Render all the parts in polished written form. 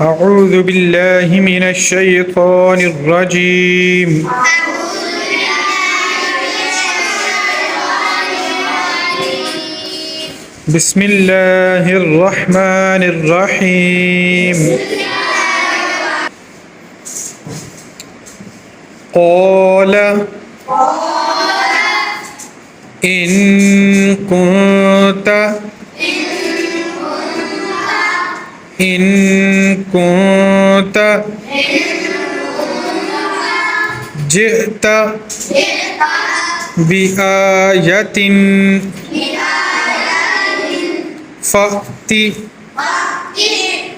أعوذ بالله من الشيطان الرجيم بسم الله الرحمن الرحيم قال إن كنت جئت بآية فأت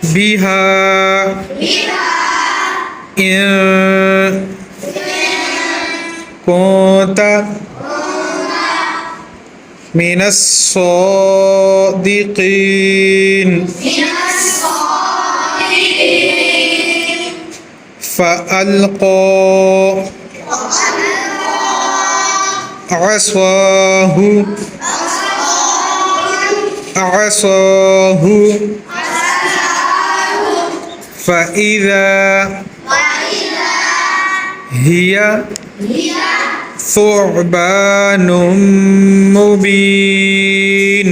بها إن كنت من الصادقين فألقى عصاه فإذا هي ثعبان مبين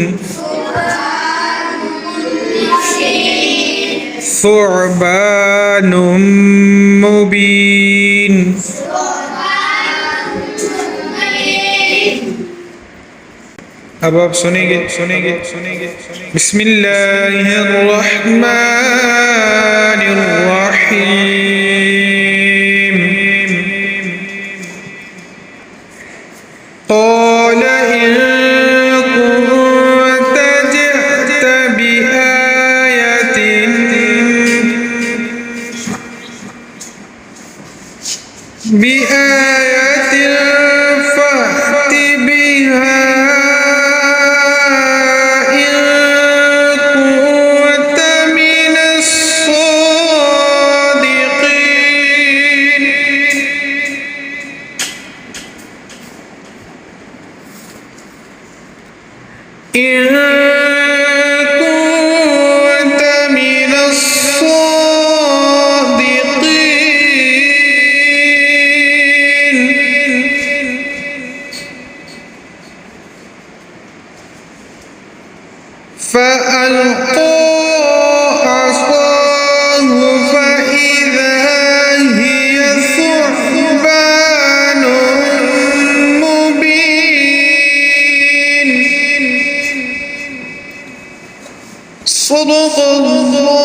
अब आप सुनेंगे बिस्मिल्लाहिर रहमानिर रहीम قال إن كنت جئت بآية فأت بها إن كنت من الصادقين إن كنت من الصادقين فألقى عصاه فإذا هي ثعبان مبين صدق الله